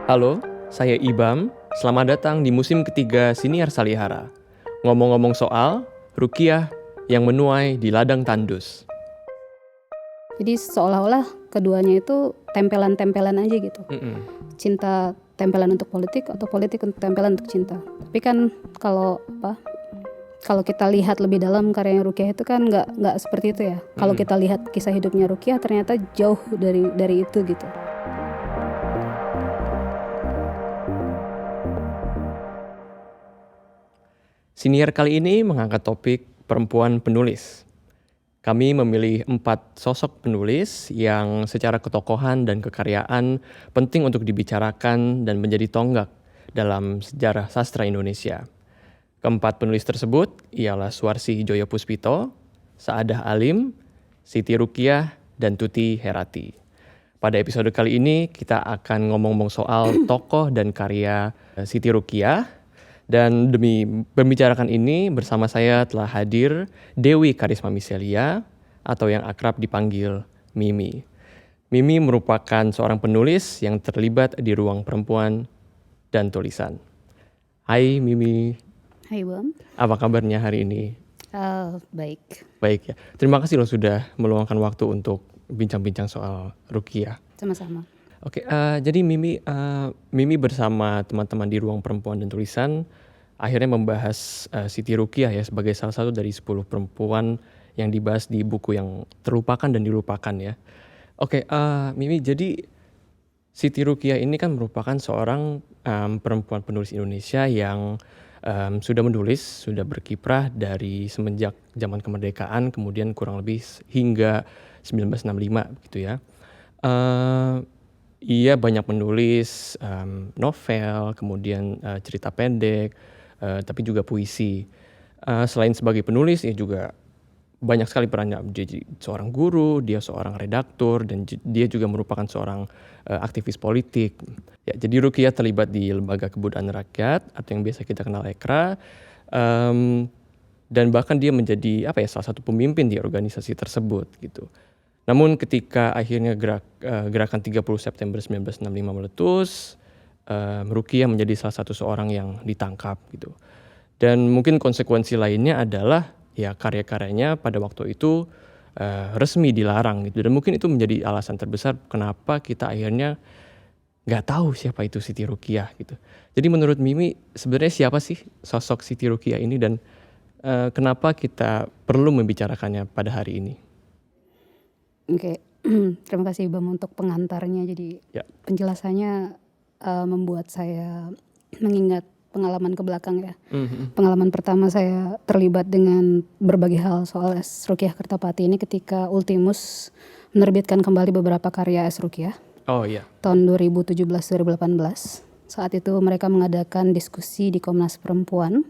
Halo, saya Ibam. Selamat datang di musim ketiga Siniar Salihara. Ngomong-ngomong soal Rukiah yang menuai di ladang tandus. Jadi seolah-olah keduanya itu tempelan-tempelan aja gitu. Cinta tempelan untuk politik atau politik untuk tempelan untuk cinta. Tapi kan kalau kita lihat lebih dalam karya Rukiah itu kan nggak seperti itu ya. Kalau kita lihat kisah hidupnya Rukiah ternyata jauh dari itu gitu. Siniar kali ini mengangkat topik perempuan penulis. Kami memilih 4 sosok penulis yang secara ketokohan dan kekaryaan penting untuk dibicarakan dan menjadi tonggak dalam sejarah sastra Indonesia. Keempat penulis tersebut ialah Suarsi Joyo Puspito, Saadah Alim, Siti Rukiah, dan Tuti Herati. Pada episode kali ini kita akan ngomong-ngomong soal tokoh dan karya Siti Rukiah. Dan demi membicarakan ini bersama saya telah hadir Dewi Karisma Miselia atau yang akrab dipanggil Mimi. Mimi merupakan seorang penulis yang terlibat di ruang perempuan dan tulisan. Hai Mimi. Hai Bang. Apa kabarnya hari ini? Baik. Baik ya. Terima kasih loh sudah meluangkan waktu untuk bincang-bincang soal Rukiah. Sama-sama. Oke, jadi Mimi bersama teman-teman di ruang perempuan dan tulisan akhirnya membahas Siti Rukiah ya sebagai salah satu dari 10 perempuan yang dibahas di buku yang terlupakan dan dilupakan ya. Oke, Mimi, jadi Siti Rukiah ini kan merupakan seorang perempuan penulis Indonesia yang sudah menulis, sudah berkiprah dari semenjak zaman kemerdekaan, kemudian kurang lebih hingga 1965 gitu ya. Ia banyak menulis novel, kemudian cerita pendek, tapi juga puisi. Selain sebagai penulis, ia juga banyak sekali perannya jadi seorang guru, dia seorang redaktur, dan dia juga merupakan seorang aktivis politik. Ya, jadi Rukiah terlibat di Lembaga Kebudayaan Rakyat atau yang biasa kita kenal Lekra, dan bahkan dia menjadi salah satu pemimpin di organisasi tersebut gitu. Namun ketika akhirnya gerakan 30 September 1965 meletus, Rukiah menjadi salah satu seorang yang ditangkap gitu. Dan mungkin konsekuensi lainnya adalah ya karya-karyanya pada waktu itu resmi dilarang gitu. Dan mungkin itu menjadi alasan terbesar kenapa kita akhirnya nggak tahu siapa itu Siti Rukiah gitu. Jadi menurut Mimi sebenarnya siapa sih sosok Siti Rukiah ini dan kenapa kita perlu membicarakannya pada hari ini? Oke. Terima kasih Bang untuk pengantarnya. Jadi penjelasannya membuat saya mengingat pengalaman ke belakang ya. Pengalaman pertama saya terlibat dengan berbagai hal soal S. Rukiah Kertapati ini ketika Ultimus menerbitkan kembali beberapa karya S. Rukiah. Oh iya. Tahun 2017-2018. Saat itu mereka mengadakan diskusi di Komnas Perempuan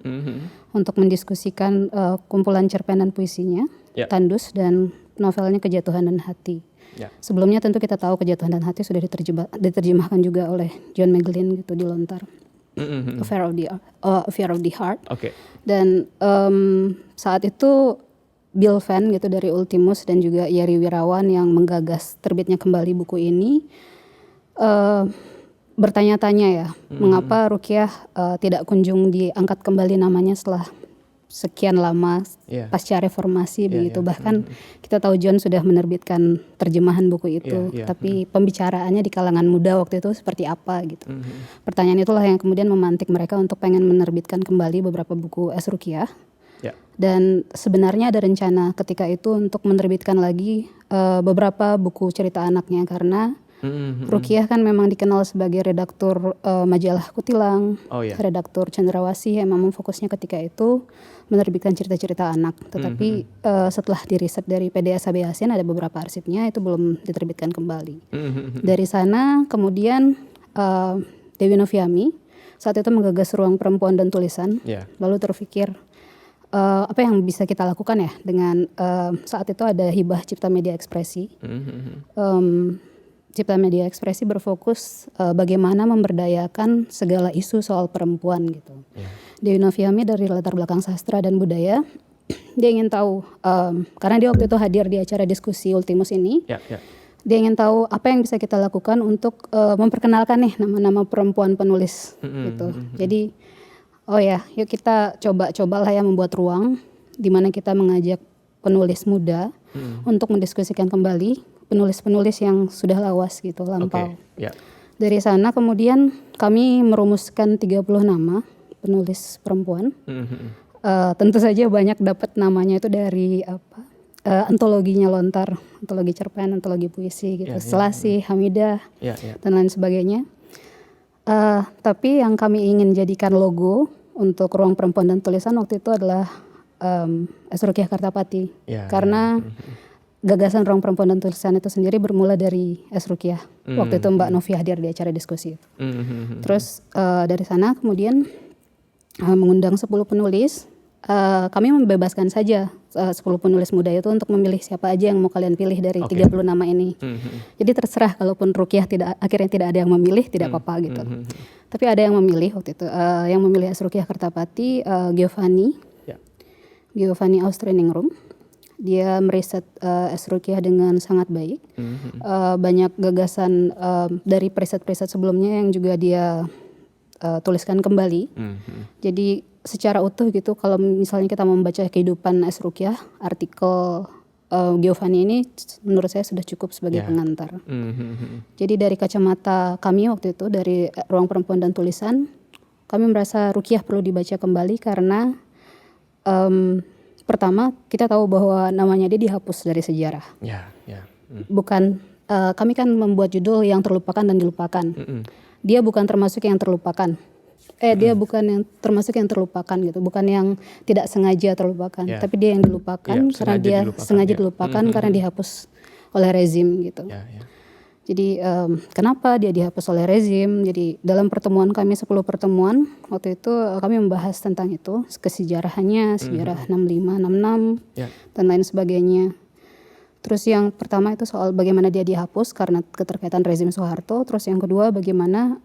untuk mendiskusikan kumpulan cerpen dan puisinya, Tandus, dan novelnya Kejatuhan dan Hati. Sebelumnya tentu kita tahu Kejatuhan dan Hati sudah diterjemahkan juga oleh John Magdalene gitu di Lontar. Affair of the Heart. Dan saat itu Bill Van gitu dari Ultimus dan juga Yari Wirawan yang menggagas terbitnya kembali buku ini bertanya-tanya ya, mengapa Rukiah tidak kunjung diangkat kembali namanya setelah sekian lama pasca reformasi begitu. Bahkan kita tahu John sudah menerbitkan terjemahan buku itu, tapi pembicaraannya di kalangan muda waktu itu seperti apa gitu. Pertanyaan itulah yang kemudian memantik mereka untuk pengen menerbitkan kembali beberapa buku S. Rukiah. Dan sebenarnya ada rencana ketika itu untuk menerbitkan lagi beberapa buku cerita anaknya karena Rukiah kan memang dikenal sebagai redaktur majalah Kutilang, redaktur Cendrawasih yang memang fokusnya ketika itu menerbitkan cerita-cerita anak. Tetapi setelah diriset dari PDSAB ASEAN ada beberapa arsipnya itu belum diterbitkan kembali. Dari sana kemudian Dewi Noviami saat itu menggagas ruang perempuan dan tulisan, lalu terpikir apa yang bisa kita lakukan ya dengan saat itu ada hibah Cipta Media Ekspresi. Cipta Media Ekspresi berfokus bagaimana memberdayakan segala isu soal perempuan gitu. Dewi Noviami dari latar belakang sastra dan budaya, dia ingin tahu karena dia waktu itu hadir di acara diskusi Ultimus ini. Dia ingin tahu apa yang bisa kita lakukan untuk memperkenalkan nih nama-nama perempuan penulis gitu. Jadi yuk kita cobalah ya membuat ruang di mana kita mengajak penulis muda untuk mendiskusikan kembali penulis-penulis yang sudah lawas gitu, lampau. Dari sana kemudian kami merumuskan 30 nama penulis perempuan. Tentu saja banyak dapat namanya itu dari antologinya Lontar, antologi cerpen, antologi puisi gitu, Selasih, Hamidah, dan lain sebagainya. Tapi yang kami ingin jadikan logo untuk Ruang Perempuan dan Tulisan waktu itu adalah S. Rukiah Kartapati, karena gagasan Ruang Perempuan dan Tulisan itu sendiri bermula dari S. Rukiah. Waktu itu Mbak Novi hadir di acara diskusi itu. Terus dari sana kemudian mengundang 10 penulis. Kami membebaskan saja 10 penulis muda itu untuk memilih siapa aja yang mau kalian pilih dari 30 nama ini. Jadi terserah, kalaupun Rukiah akhirnya tidak ada yang memilih, tidak apa-apa gitu. Tapi ada yang memilih waktu itu. Yang memilih S. Rukiah Kartapati, Giovanni Austriningrum. Dia meriset S. Rukiah dengan sangat baik. Banyak gagasan dari preset-preset sebelumnya yang juga dia tuliskan kembali. Jadi secara utuh gitu, kalau misalnya kita membaca kehidupan S. Rukiah, artikel Giovanni ini menurut saya sudah cukup sebagai pengantar. Jadi dari kacamata kami waktu itu, dari Ruang Perempuan dan Tulisan, kami merasa Rukiah perlu dibaca kembali karena pertama kita tahu bahwa namanya dia dihapus dari sejarah. Bukan, kami kan membuat judul yang terlupakan dan dilupakan. Dia bukan termasuk yang terlupakan. Dia bukan yang termasuk yang terlupakan gitu, bukan yang tidak sengaja terlupakan, tapi dia yang dilupakan karena dia sengaja dilupakan karena dihapus oleh rezim gitu. Jadi kenapa dia dihapus oleh rezim? Jadi dalam pertemuan kami 10 pertemuan waktu itu kami membahas tentang itu, kesejarahannya, sejarah 65, 66 dan lain sebagainya. Terus yang pertama itu soal bagaimana dia dihapus karena keterkaitan rezim Soeharto. Terus yang kedua bagaimana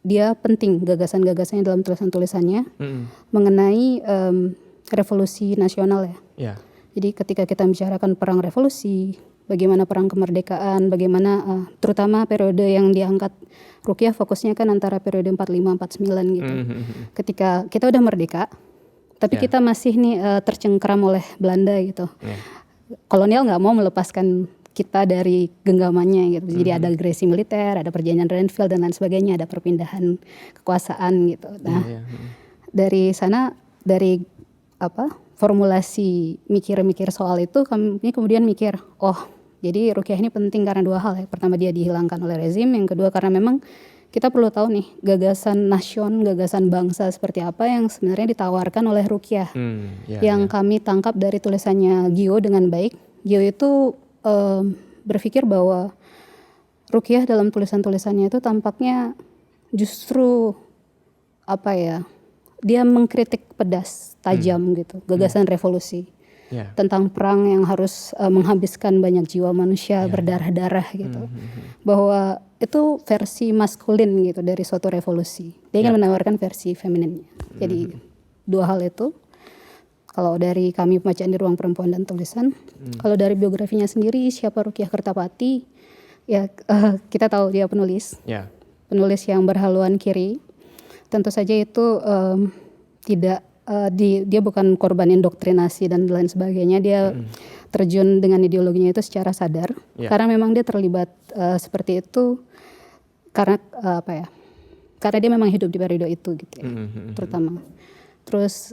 dia penting gagasan-gagasannya dalam tulisan-tulisannya mengenai revolusi nasional ya. Jadi ketika kita bicarakan perang revolusi, bagaimana perang kemerdekaan, bagaimana terutama periode yang diangkat Rukiah fokusnya kan antara periode 45-49 gitu. Ketika kita udah merdeka, tapi kita masih nih tercengkeram oleh Belanda gitu. Kolonial nggak mau melepaskan kita dari genggamannya gitu. Jadi ada agresi militer, ada perjanjian Renville dan lain sebagainya, ada perpindahan kekuasaan gitu. Nah, dari sana, dari formulasi mikir-mikir soal itu, kami kemudian mikir, jadi Rukiah ini penting karena dua hal ya. Pertama, dia dihilangkan oleh rezim, yang kedua karena memang kita perlu tahu nih gagasan nasion, gagasan bangsa seperti apa yang sebenarnya ditawarkan oleh Rukiah. Yang kami tangkap dari tulisannya Gio dengan baik. Gio itu berpikir bahwa Rukiah dalam tulisan-tulisannya itu tampaknya justru dia mengkritik pedas, tajam gitu, gagasan revolusi tentang perang yang harus menghabiskan banyak jiwa manusia berdarah-darah gitu, bahwa itu versi maskulin gitu dari suatu revolusi. Dia ingin menawarkan versi femininnya. Jadi dua hal itu. Kalau dari kami pembacaan di Ruang Perempuan dan Tulisan, kalau dari biografinya sendiri, siapa Rukiah Kartapati, ya kita tahu dia penulis, penulis yang berhaluan kiri. Tentu saja itu dia bukan korban indoktrinasi dan lain sebagainya. Dia terjun dengan ideologinya itu secara sadar, karena memang dia terlibat seperti itu karena karena dia memang hidup di periode itu gitu ya, terutama. Terus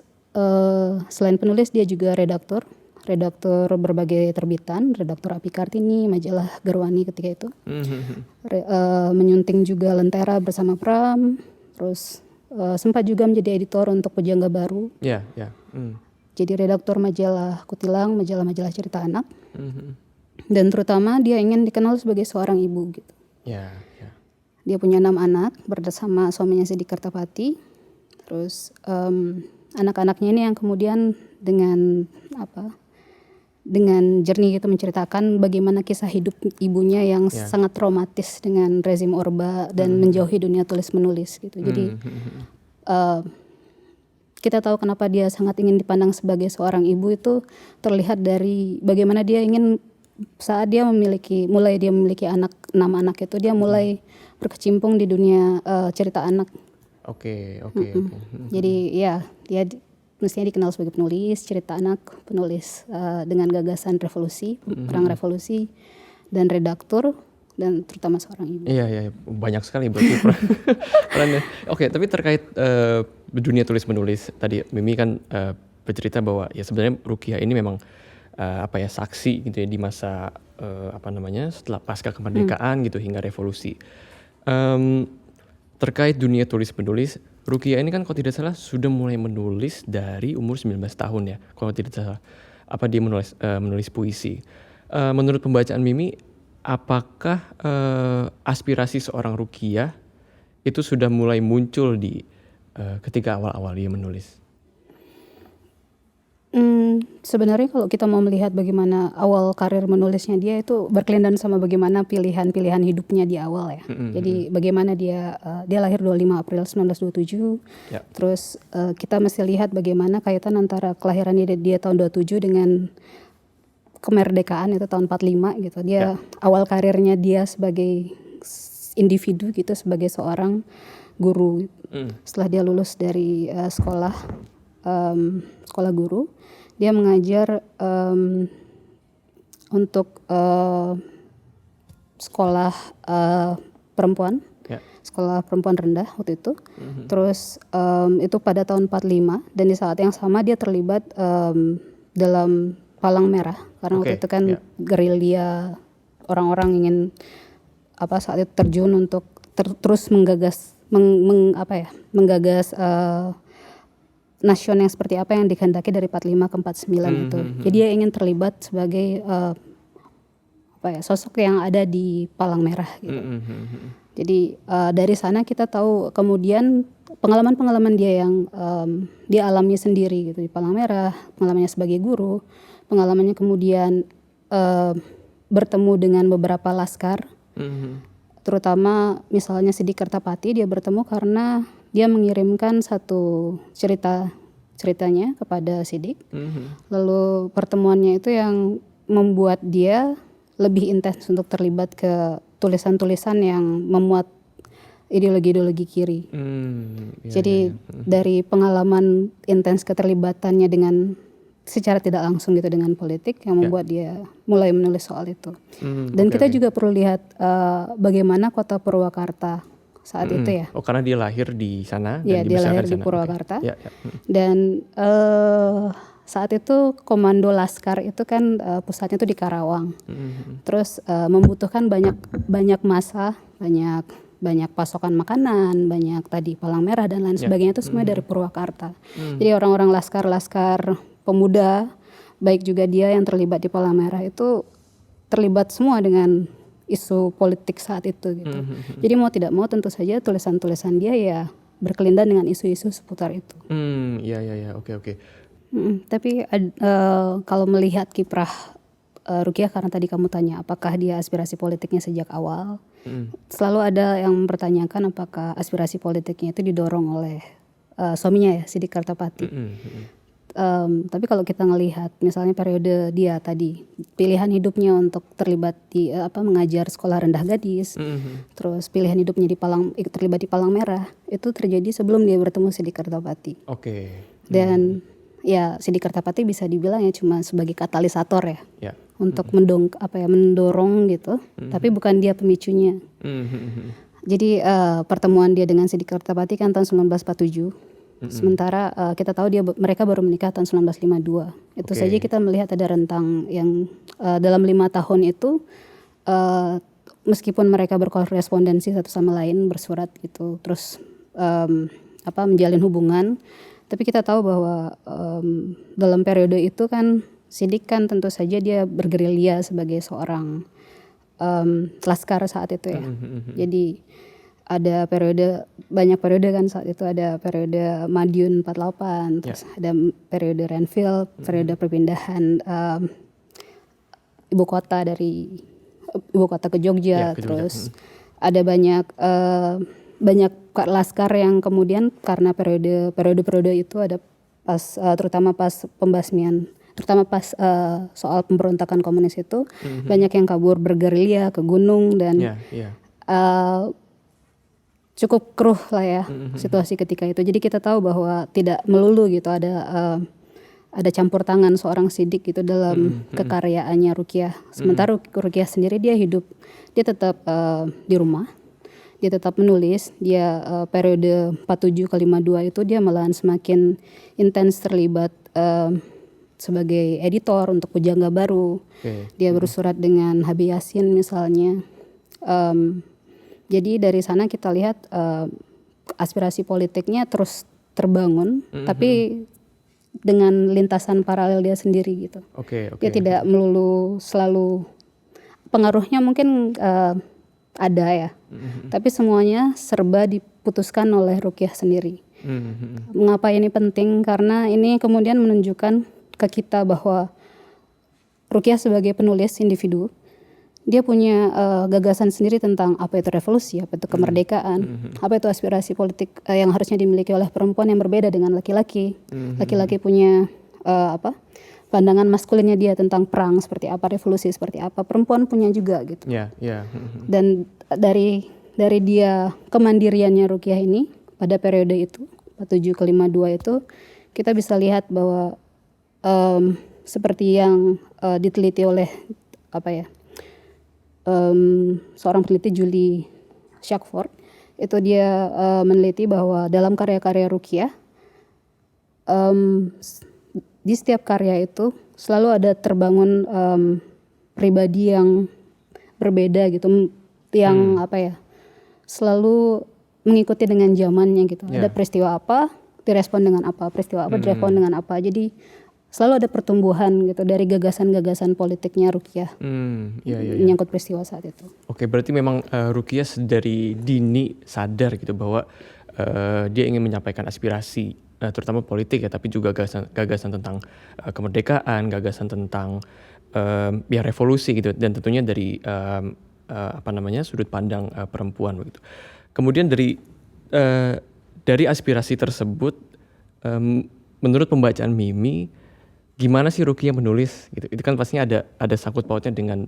selain penulis dia juga redaktur berbagai terbitan, redaktur Api Kartini, majalah Garwani ketika itu. Menyunting juga Lentera bersama Pram, terus sempat juga menjadi editor untuk Pujangga Baru. Jadi redaktur majalah Kutilang, majalah-majalah cerita anak. Dan terutama dia ingin dikenal sebagai seorang ibu gitu. Dia punya 6 anak bersama suaminya Sidik Kartapati. Terus anak-anaknya ini yang kemudian dengan jernih gitu menceritakan bagaimana kisah hidup ibunya yang sangat traumatis dengan rezim Orba dan menjauhi dunia tulis menulis gitu. Jadi kita tahu kenapa dia sangat ingin dipandang sebagai seorang ibu itu terlihat dari bagaimana dia ingin saat dia mulai memiliki 6 anak itu dia mulai berkecimpung di dunia cerita anak. Oke. Jadi ya dia mestinya dikenal sebagai penulis cerita anak, penulis dengan gagasan revolusi, perang revolusi, dan redaktur, dan terutama seorang ibu. Iya, banyak sekali berarti perannya. Oke, tapi terkait dunia tulis menulis tadi Mimi kan bercerita bahwa ya sebenarnya Rukiah ini memang saksi gitu ya di masa setelah pasca kemerdekaan gitu hingga revolusi. Terkait dunia tulis menulis, Rukiah ini kan kalau tidak salah sudah mulai menulis dari umur 19 tahun ya, kalau tidak salah. Dia menulis puisi. Menurut pembacaan Mimi, apakah aspirasi seorang Rukiah itu sudah mulai muncul di ketika awal-awal dia menulis? Sebenarnya kalau kita mau melihat bagaimana awal karir menulisnya dia itu berkelindan sama bagaimana pilihan-pilihan hidupnya di awal ya. Jadi bagaimana dia lahir 25 April 1927. Ya. Terus kita mesti lihat bagaimana kaitan antara kelahirannya dia tahun 27 dengan kemerdekaan itu tahun 45 gitu. Dia awal karirnya dia sebagai individu gitu, sebagai seorang guru. Setelah dia lulus dari sekolah guru, dia mengajar untuk sekolah perempuan, sekolah perempuan rendah waktu itu. Terus itu pada tahun 45, dan di saat yang sama dia terlibat dalam Palang Merah karena waktu itu kan gerilya, orang-orang ingin saat itu terjun untuk terus menggagas nasion yang seperti apa yang dikehendaki dari 45 ke 49 itu. Jadi dia ingin terlibat sebagai sosok yang ada di Palang Merah gitu. Jadi dari sana kita tahu kemudian pengalaman-pengalaman dia yang dia alami sendiri gitu di Palang Merah, pengalamannya sebagai guru, pengalamannya kemudian bertemu dengan beberapa laskar. Terutama misalnya Sidik Kertapati, dia bertemu karena dia mengirimkan satu ceritanya kepada Sidik. Lalu pertemuannya itu yang membuat dia lebih intens untuk terlibat ke tulisan-tulisan yang memuat ideologi-ideologi kiri. Jadi dari pengalaman intens keterlibatannya dengan secara tidak langsung gitu dengan politik yang membuat dia mulai menulis soal itu. Dan kita juga perlu lihat bagaimana kota Purwakarta saat itu ya. Oh, karena dia lahir di sana dan dia lahir di Purwakarta. Dan saat itu komando laskar itu kan pusatnya itu di Karawang. Terus membutuhkan banyak massa, banyak pasokan makanan, banyak tadi Palang Merah dan lain sebagainya itu semua dari Purwakarta. Jadi orang-orang laskar pemuda, baik juga dia yang terlibat di Palang Merah itu terlibat semua dengan isu politik saat itu gitu. Jadi mau tidak mau tentu saja tulisan-tulisan dia ya berkelindan dengan isu-isu seputar itu. Oke. Tapi kalau melihat kiprah Rukiah, karena tadi kamu tanya apakah dia aspirasi politiknya sejak awal, selalu ada yang mempertanyakan apakah aspirasi politiknya itu didorong oleh suaminya ya, Sidik Kertapati. Tapi kalau kita ngelihat misalnya periode dia tadi, pilihan hidupnya untuk terlibat di mengajar sekolah rendah gadis, terus pilihan hidupnya terlibat di Palang Merah itu terjadi sebelum dia bertemu Sidik Kertapati. Dan ya Sidik Kertapati bisa dibilang ya cuma sebagai katalisator ya. Untuk mendorong gitu, tapi bukan dia pemicunya. Jadi pertemuan dia dengan Sidik Kertapati kan tahun 1947. Sementara kita tahu mereka baru menikah tahun 1952. Itu saja kita melihat ada rentang yang dalam 5 tahun itu meskipun mereka berkorespondensi satu sama lain, bersurat gitu, terus menjalin hubungan, tapi kita tahu bahwa dalam periode itu kan Sidik kan tentu saja dia bergerilya sebagai seorang laskar saat itu ya. Jadi ada banyak periode kan saat itu, ada periode Madiun 48, terus ada periode Renville, periode perpindahan ibu kota ke Jogja, terus ada banyak laskar yang kemudian karena periode itu ada terutama pas pembasmian terutama pas soal pemberontakan komunis itu banyak yang kabur bergerilya ke gunung dan cukup keruh lah ya situasi ketika itu. Jadi kita tahu bahwa tidak melulu gitu ada campur tangan seorang Siddiq gitu dalam kekaryaannya Ruqyah. Sementara Ruqyah sendiri dia tetap di rumah. Dia tetap menulis, dia periode 47 ke 52 itu dia malahan semakin intens terlibat sebagai editor untuk Pujangga Baru. Dia bersurat dengan Habib Yasin misalnya. Jadi dari sana kita lihat aspirasi politiknya terus terbangun, tapi dengan lintasan paralel dia sendiri gitu. Dia tidak melulu selalu, pengaruhnya mungkin ada ya, tapi semuanya serba diputuskan oleh Ruqyah sendiri. Mengapa ini penting? Karena ini kemudian menunjukkan ke kita bahwa Ruqyah sebagai penulis individu, dia punya gagasan sendiri tentang apa itu revolusi, apa itu kemerdekaan, apa itu aspirasi politik yang harusnya dimiliki oleh perempuan yang berbeda dengan laki-laki. Laki-laki punya pandangan maskulinnya dia tentang perang seperti apa, revolusi seperti apa, perempuan punya juga gitu. Dan dari dia kemandiriannya Ruqyah ini pada periode itu 47 ke 52 itu kita bisa lihat bahwa seperti yang diteliti oleh seorang peneliti Julie Shackford, itu dia meneliti bahwa dalam karya-karya Ruqyah di setiap karya itu selalu ada terbangun pribadi yang berbeda gitu, yang selalu mengikuti dengan zamannya gitu. Ada peristiwa apa direspon dengan apa, peristiwa apa direspon dengan apa. Jadi selalu ada pertumbuhan gitu dari gagasan-gagasan politiknya Ruqyah menyangkut peristiwa saat itu. Berarti memang Ruqyah dari dini sadar gitu bahwa dia ingin menyampaikan aspirasi terutama politik ya, tapi juga gagasan tentang kemerdekaan, gagasan tentang revolusi gitu, dan tentunya dari sudut pandang perempuan begitu. Kemudian dari aspirasi tersebut, menurut pembacaan Mimi, gimana sih Ruqyah menulis gitu? Itu kan pastinya ada sangkut pautnya dengan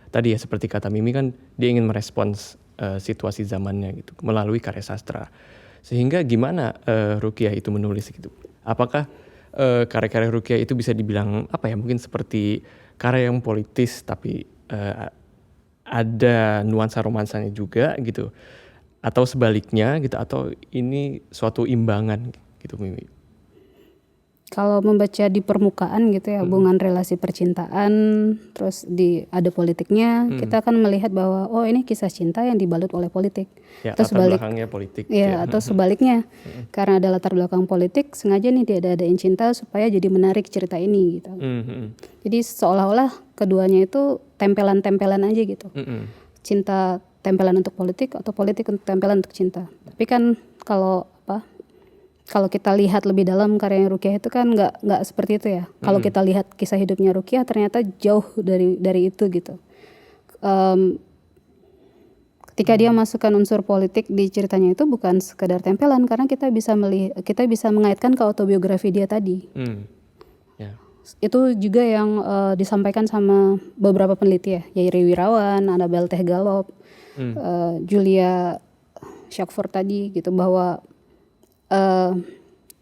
tadi ya, seperti kata Mimi kan dia ingin merespons situasi zamannya gitu melalui karya sastra. Sehingga gimana Ruqyah itu menulis gitu? Apakah karya-karya Ruqyah itu bisa dibilang mungkin seperti karya yang politis tapi ada nuansa romansanya juga gitu, atau sebaliknya gitu, atau ini suatu imbangan gitu Mimi? Kalau membaca di permukaan gitu ya, hubungan relasi percintaan, terus ada politiknya, kita akan melihat bahwa ini kisah cinta yang dibalut oleh politik. Atau belakangnya politik. Atau sebaliknya, karena ada latar belakang politik, sengaja nih dia adain cinta supaya jadi menarik cerita ini gitu. Jadi seolah-olah keduanya itu tempelan-tempelan aja gitu. Cinta tempelan untuk politik atau politik untuk tempelan untuk cinta. Tapi kan kalau kita lihat lebih dalam karya Ruqyah itu kan nggak seperti itu ya. Kalau kita lihat kisah hidupnya Ruqyah ternyata jauh dari itu gitu. Ketika dia masukkan unsur politik di ceritanya itu bukan sekedar tempelan, karena kita bisa mengaitkan ke autobiografi dia tadi. Itu juga yang disampaikan sama beberapa peneliti ya, Yairi Wirawan, Annabel Teh-Gallop, Julia Shackford tadi gitu, bahwa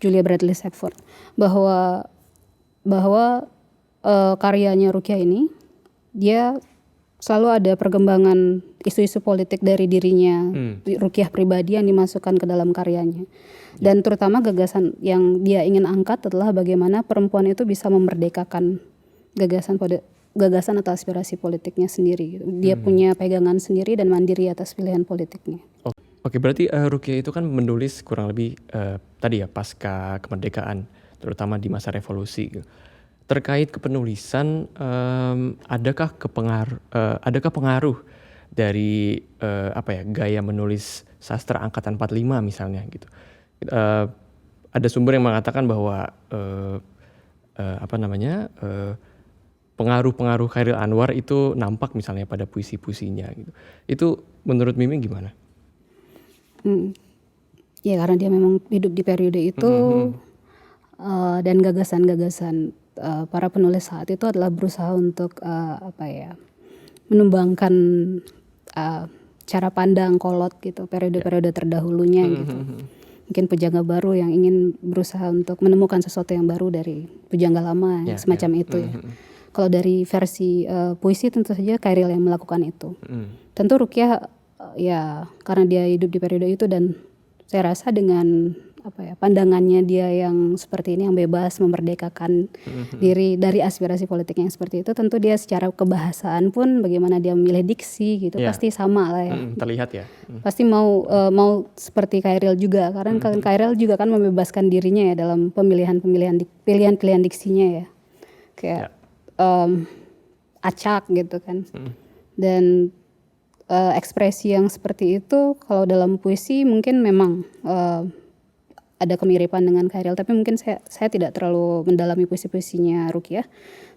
Julia Bradley Shackford, bahwa karyanya Ruqyah ini dia selalu ada perkembangan isu-isu politik dari dirinya Ruqyah pribadi yang dimasukkan ke dalam karyanya. Dan terutama gagasan yang dia ingin angkat adalah bagaimana perempuan itu bisa memerdekakan gagasan atau aspirasi politiknya sendiri. Dia punya pegangan sendiri dan mandiri atas pilihan politiknya. Oke, berarti Ruqyah itu kan menulis kurang lebih tadi ya pasca kemerdekaan, terutama di masa revolusi. Terkait kepenulisan, adakah pengaruh dari gaya menulis sastra angkatan 45 misalnya gitu? Ada sumber yang mengatakan bahwa pengaruh Chairil Anwar itu nampak misalnya pada puisi-puisinya gitu. Itu menurut Mimi gimana? Ya karena dia memang hidup di periode itu, dan gagasan-gagasan para penulis saat itu adalah berusaha untuk menumbangkan cara pandang kolot gitu, periode-periode terdahulunya gitu. Mungkin pujangga baru yang ingin berusaha untuk menemukan sesuatu yang baru dari pujangga lama, semacam itu ya. Kalau dari versi puisi tentu saja Chairil yang melakukan itu. Tentu Ruqyah ya karena dia hidup di periode itu, dan saya rasa dengan pandangannya dia yang seperti ini, yang bebas, memerdekakan diri dari aspirasi politik yang seperti itu, tentu dia secara kebahasaan pun bagaimana dia memilih diksi gitu pasti sama lah ya. Terlihat ya. Pasti mau seperti Chairil juga, karena Chairil juga kan membebaskan dirinya ya dalam pilihan-pilihan diksinya ya, kayak acak gitu kan. Dan ekspresi yang seperti itu kalau dalam puisi mungkin memang ada kemiripan dengan Chairil, tapi mungkin saya tidak terlalu mendalami puisi-puisinya Ruqyah.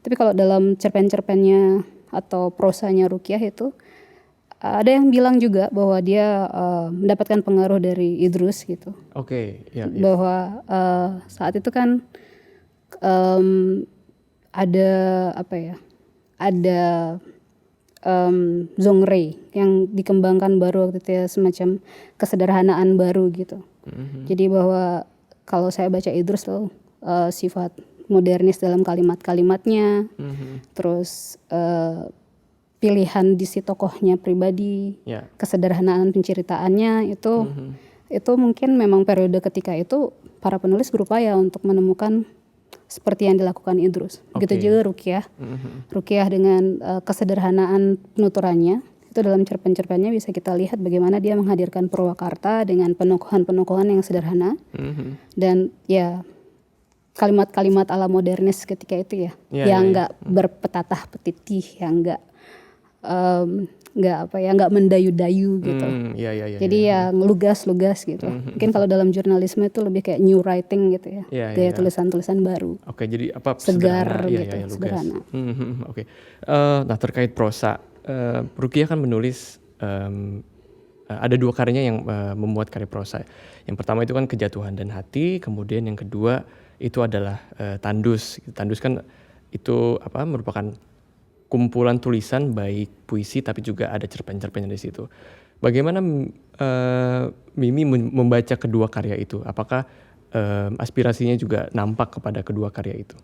Tapi kalau dalam cerpen-cerpennya atau prosanya Ruqyah itu ada yang bilang juga bahwa dia mendapatkan pengaruh dari Idrus gitu. Bahwa saat itu kan ada ada genre yang dikembangkan baru waktu itu ya, semacam kesederhanaan baru gitu. Jadi bahwa kalau saya baca Idrus tuh sifat modernis dalam kalimat-kalimatnya, terus pilihan disi tokohnya pribadi, kesederhanaan penceritaannya itu mungkin memang periode ketika itu para penulis berupaya untuk menemukan seperti yang dilakukan Idrus. Begitu juga Ruqyah. Ruqyah dengan kesederhanaan penuturannya itu dalam cerpen-cerpennya bisa kita lihat bagaimana dia menghadirkan Purwakarta dengan penokohan-penokohan yang sederhana, dan ya kalimat-kalimat ala modernis ketika itu ya, yang nggak berpetatah petitih, yang nggak mendayu-dayu gitu. Jadi ya lugas-lugas gitu. Mungkin kalau dalam jurnalisme itu lebih kayak new writing gitu ya, gaya tulisan-tulisan baru. Jadi segar sederhana, gitu, sederhana. Nah terkait prosa, Ruqyah kan menulis ada 2 karyanya yang memuat karya prosa. Yang pertama itu kan Kejatuhan dan Hati, kemudian yang kedua itu adalah Tandus. Tandus kan itu merupakan kumpulan tulisan baik puisi tapi juga ada cerpen-cerpennya di situ. Bagaimana Mimi membaca kedua karya itu? Apakah aspirasinya juga nampak kepada kedua karya itu?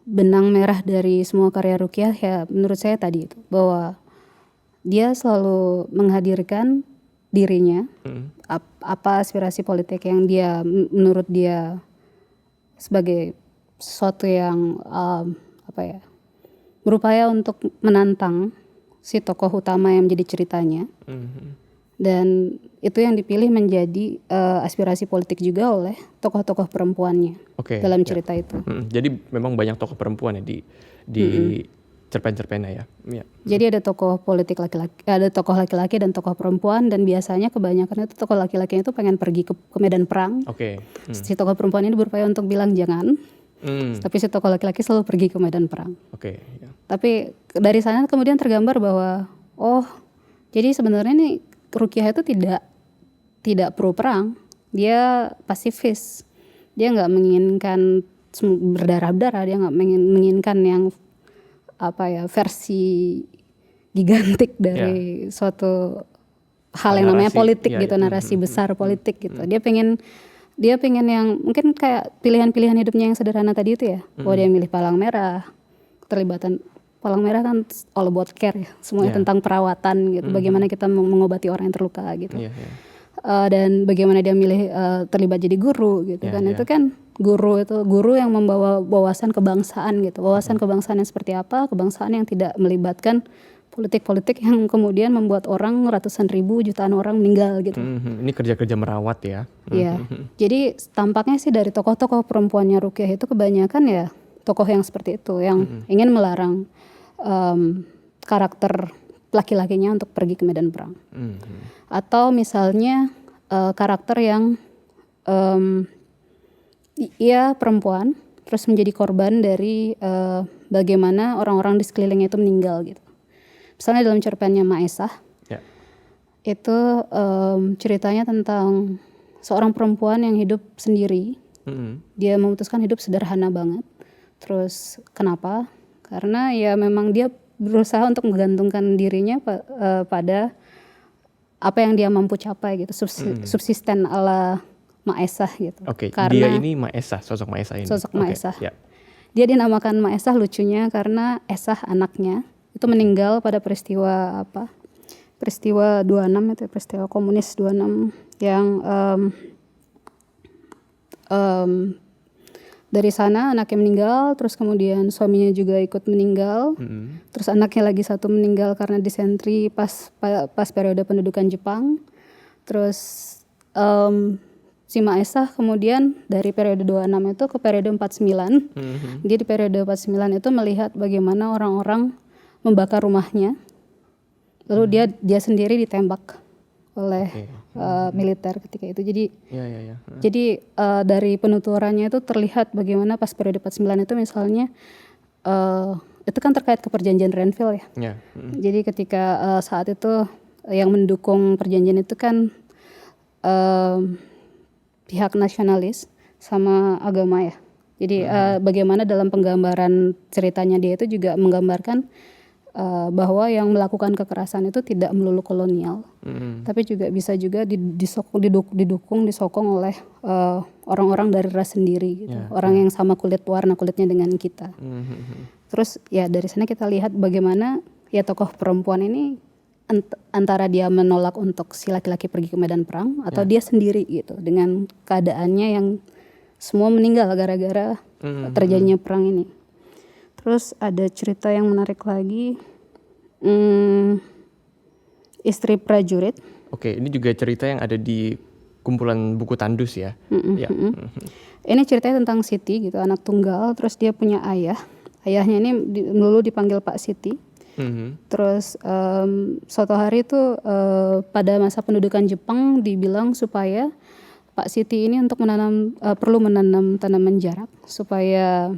Benang merah dari semua karya Ruqyah ya menurut saya tadi itu, bahwa dia selalu menghadirkan dirinya, apa aspirasi politik yang dia menurut dia sebagai sesuatu yang berupaya untuk menantang si tokoh utama yang menjadi ceritanya. Dan itu yang dipilih menjadi aspirasi politik juga oleh tokoh-tokoh perempuannya dalam cerita itu. Jadi memang banyak tokoh perempuan ya di cerpen-cerpennya ya. Jadi ada tokoh politik laki-laki, ada tokoh laki-laki dan tokoh perempuan, dan biasanya kebanyakan itu tokoh laki-laki itu pengen pergi ke medan perang. Si tokoh perempuan ini berupaya untuk bilang jangan. Tapi si tokoh laki-laki selalu pergi ke medan perang. Tapi dari sana kemudian tergambar bahwa jadi sebenarnya nih Ruqyah itu tidak pro perang, dia pasifis, dia nggak menginginkan berdarah-darah, dia nggak menginginkan yang versi gigantik dari suatu hal yang namanya politik gitu, narasi besar politik gitu. Dia pengen yang mungkin kayak pilihan-pilihan hidupnya yang sederhana tadi itu ya, bahwa dia milih palang merah, keterlibatan palang merah kan all about care ya, semuanya tentang perawatan gitu, bagaimana kita mengobati orang yang terluka gitu. Dan bagaimana dia milih terlibat jadi guru gitu kan. Itu kan guru yang membawa wawasan kebangsaan gitu, wawasan kebangsaan yang seperti apa, kebangsaan yang tidak melibatkan politik-politik yang kemudian membuat orang ratusan ribu, jutaan orang meninggal gitu. Ini kerja-kerja merawat ya. Jadi tampaknya sih dari tokoh-tokoh perempuannya Ruqyah itu kebanyakan ya tokoh yang seperti itu, yang ingin melarang karakter laki-lakinya untuk pergi ke medan perang. Atau misalnya karakter yang ia perempuan terus menjadi korban dari bagaimana orang-orang di sekelilingnya itu meninggal gitu. Misalnya dalam cerpennya Maesah, Itu ceritanya tentang seorang perempuan yang hidup sendiri. Dia memutuskan hidup sederhana banget. Terus kenapa? Karena ya memang dia berusaha untuk menggantungkan dirinya pada apa yang dia mampu capai gitu, subsisten ala Maesah gitu. Karena dia ini Maesah, sosok Maesah ini. Sosok Maesah. Dia dinamakan Maesah lucunya karena Esah anaknya itu meninggal pada peristiwa apa? Peristiwa 26 itu, peristiwa komunis 26 yang dari sana anaknya meninggal, terus kemudian suaminya juga ikut meninggal, terus anaknya lagi satu meninggal karena disentri pas periode pendudukan Jepang, terus si Maesah kemudian dari periode 26 itu ke periode 49. Dia di periode 49 itu melihat bagaimana orang-orang membakar rumahnya. Lalu dia sendiri ditembak oleh militer ketika itu. Jadi jadi dari penuturannya itu terlihat bagaimana pas periode 49 itu misalnya itu kan terkait ke perjanjian Renville ya. Jadi ketika saat itu yang mendukung perjanjian itu kan pihak nasionalis sama agama ya. Jadi bagaimana dalam penggambaran ceritanya dia itu juga menggambarkan bahwa yang melakukan kekerasan itu tidak melulu kolonial, tapi juga bisa juga disokong oleh orang-orang dari ras sendiri, gitu. Orang yang sama warna kulitnya dengan kita. Terus ya dari sana kita lihat bagaimana ya tokoh perempuan ini antara dia menolak untuk si laki-laki pergi ke medan perang atau dia sendiri gitu dengan keadaannya yang semua meninggal gara-gara terjadinya perang ini. Terus ada cerita yang menarik lagi, Istri Prajurit. Ini juga cerita yang ada di kumpulan buku Tandus ya. Ini ceritanya tentang Siti gitu, anak tunggal, terus dia punya ayah. Ayahnya ini dulu dipanggil Pak Siti. Terus suatu hari itu pada masa pendudukan Jepang dibilang supaya Pak Siti ini untuk perlu menanam tanaman jarak supaya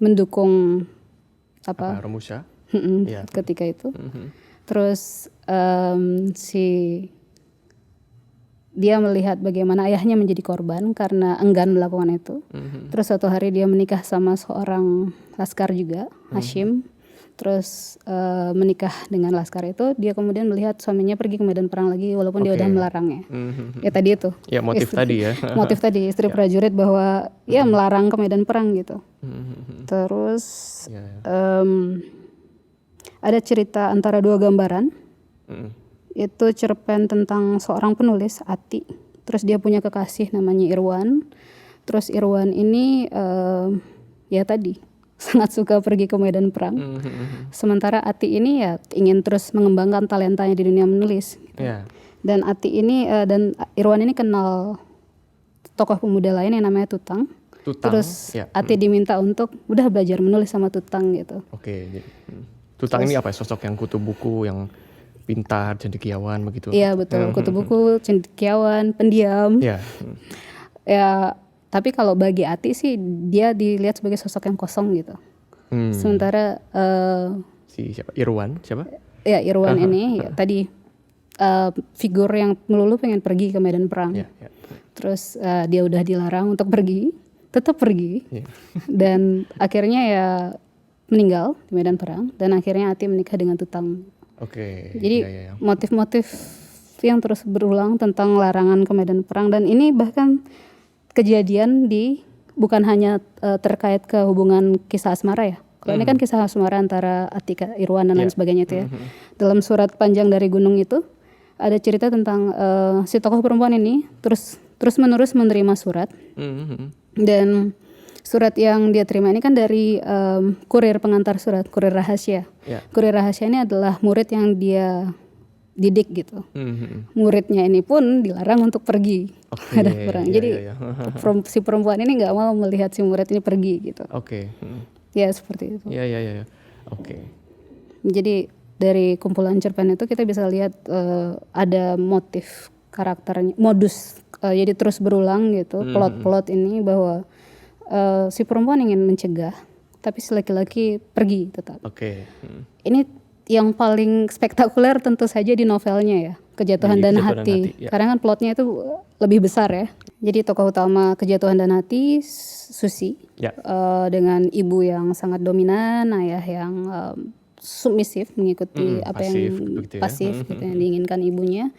mendukung Romusha ketika itu. Terus dia melihat bagaimana ayahnya menjadi korban karena enggan melakukan itu. Terus suatu hari dia menikah sama seorang laskar juga, Hashim. Terus menikah dengan laskar itu, dia kemudian melihat suaminya pergi ke medan perang lagi walaupun dia udah melarangnya. Ya tadi itu. Ya motif tadi ya. Motif tadi istri prajurit bahwa ya melarang ke medan perang gitu. Terus ada cerita antara dua gambaran. Itu cerpen tentang seorang penulis, Ati. Terus dia punya kekasih namanya Irwan. Terus Irwan ini ya tadi sangat suka pergi ke medan perang. Sementara Ati ini ya ingin terus mengembangkan talentanya di dunia menulis. Gitu. Dan Ati ini dan Irwan ini kenal tokoh pemuda lain yang namanya Tutang. Terus Ati diminta untuk udah belajar menulis sama Tutang gitu. Tutang ini apa ya? Sosok yang kutu buku, yang pintar, cendekiawan begitu. Iya betul, kutu buku, cendekiawan, pendiam. Ya, tapi kalau bagi Ati sih dia dilihat sebagai sosok yang kosong gitu. Sementara siapa? Irwan siapa? Ya Irwan ini ya, tadi figur yang melulu pengen pergi ke medan perang. Terus dia udah dilarang untuk pergi, tetap pergi. Dan akhirnya ya meninggal di medan perang dan akhirnya Ati menikah dengan Tutang. Jadi motif-motif yang terus berulang tentang larangan ke medan perang, dan ini bahkan kejadian bukan hanya terkait ke hubungan kisah asmara ya. Kalau ini kan kisah asmara antara Ati ke Irwan dan lain sebagainya itu ya. Dalam surat panjang dari gunung itu ada cerita tentang si tokoh perempuan ini terus menerus menerima surat. Dan surat yang dia terima ini kan dari kurir pengantar surat, kurir rahasia. Kurir rahasia ini adalah murid yang dia didik gitu. Muridnya ini pun dilarang untuk pergi medan perang. Jadi si perempuan ini nggak mau melihat si murid ini pergi gitu. Ya seperti itu. Jadi dari kumpulan cerpen itu kita bisa lihat ada motif karakternya, modus. Jadi terus berulang gitu plot-plot ini bahwa si perempuan ingin mencegah, tapi si laki-laki pergi tetap. Ini yang paling spektakuler tentu saja di novelnya ya, Kejatuhan dan Hati. Ya. Karena kan plotnya itu lebih besar ya. Jadi tokoh utama Kejatuhan dan Hati Susi, Ya. dengan ibu yang sangat dominan, ayah yang submisif, mengikuti apa pasif, yang begitu ya. pasif gitu, yang diinginkan ibunya.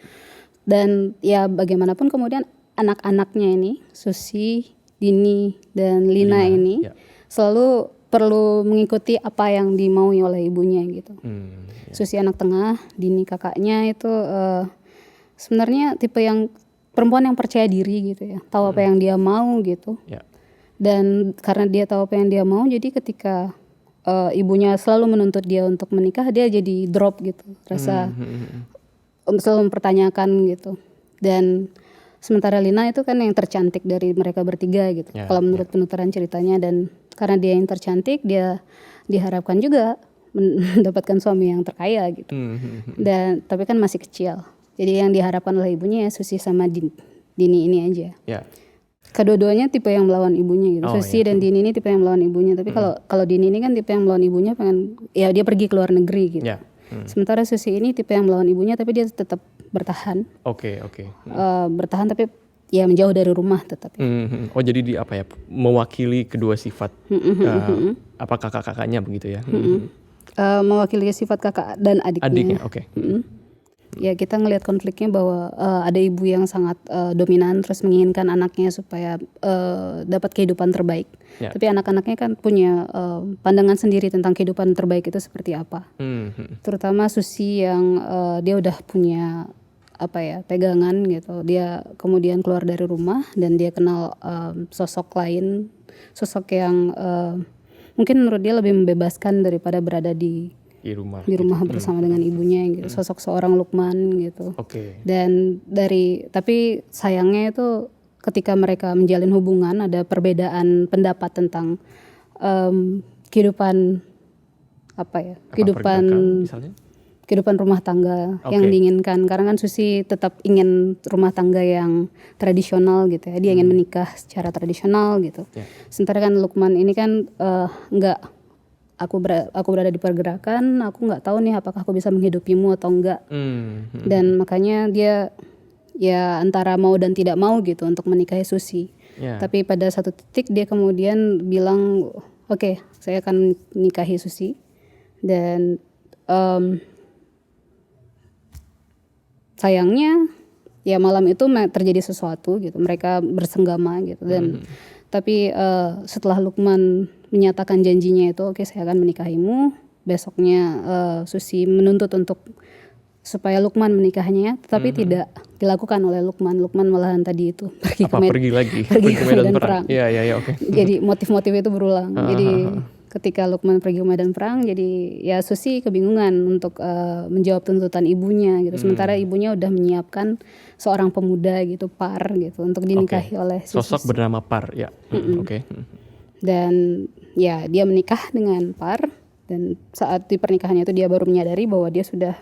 Dan ya bagaimanapun kemudian anak-anaknya ini, Susi, Dini, dan Lina ini ya. selalu perlu mengikuti apa yang dimaui oleh ibunya gitu. Susi anak tengah, Dini kakaknya itu sebenarnya tipe yang perempuan yang percaya diri gitu ya, tahu apa yang dia mau gitu. Ya. Dan karena dia tahu apa yang dia mau, jadi ketika ibunya selalu menuntut dia untuk menikah, dia jadi drop gitu, rasa selalu mempertanyakan gitu. Dan sementara Lina itu kan yang tercantik dari mereka bertiga gitu, kalau menurut penuturan ceritanya. Dan karena dia yang tercantik, dia diharapkan juga mendapatkan suami yang terkaya gitu. Dan tapi kan masih kecil, jadi yang diharapkan oleh ibunya ya Susi sama Dini ini aja. Ya. Kedua-duanya tipe yang melawan ibunya gitu. Susi dan Dini ini tipe yang melawan ibunya. Tapi kalau Dini ini kan tipe yang melawan ibunya, pengen ya dia pergi ke luar negeri gitu. Sementara Susi ini tipe yang melawan ibunya, tapi dia tetap bertahan. Oke. Bertahan tapi ya menjauh dari rumah tetap. Oh, jadi di apa ya, mewakili kedua sifat apa kakak-kakaknya begitu ya. Mewakili sifat kakak dan adiknya. Oke. Ya kita ngelihat konfliknya bahwa ada ibu yang sangat dominan, terus menginginkan anaknya supaya dapat kehidupan terbaik. Tapi anak-anaknya kan punya pandangan sendiri tentang kehidupan terbaik itu seperti apa. Terutama Susi yang dia udah punya apa ya, pegangan gitu. Dia kemudian keluar dari rumah dan dia kenal sosok lain, sosok yang mungkin menurut dia lebih membebaskan daripada berada di rumah bersama dengan ibunya gitu. Sosok seorang Lukman gitu. Dan tapi sayangnya itu ketika mereka menjalin hubungan ada perbedaan pendapat tentang kehidupan apa ya, kehidupan rumah tangga yang diinginkan. Karena kan Susi tetap ingin rumah tangga yang tradisional gitu ya, dia ingin menikah secara tradisional gitu. Sementara kan Lukman ini kan enggak, aku berada di pergerakan, aku nggak tahu nih apakah aku bisa menghidupimu atau enggak. Dan makanya dia ya antara mau dan tidak mau gitu untuk menikahi Susi. Tapi pada satu titik dia kemudian bilang, oke, saya akan menikahi Susi. Dan sayangnya ya malam itu terjadi sesuatu gitu, mereka bersenggama gitu. Dan tapi setelah Lukman menyatakan janjinya itu, oke, saya akan menikahimu. Besoknya Susi menuntut supaya Lukman menikahinya, tetapi tidak dilakukan oleh Lukman. Lukman malahan tadi itu pergi ke medan perang. Jadi motif-motif itu berulang. Jadi ketika Lukman pergi ke medan perang, jadi ya Susi kebingungan untuk menjawab tuntutan ibunya gitu. Sementara ibunya udah menyiapkan seorang pemuda gitu, Par gitu, untuk dinikahi oleh Susi. Sosok bernama Par ya. Dan ya dia menikah dengan Par, dan saat di pernikahannya itu dia baru menyadari bahwa dia sudah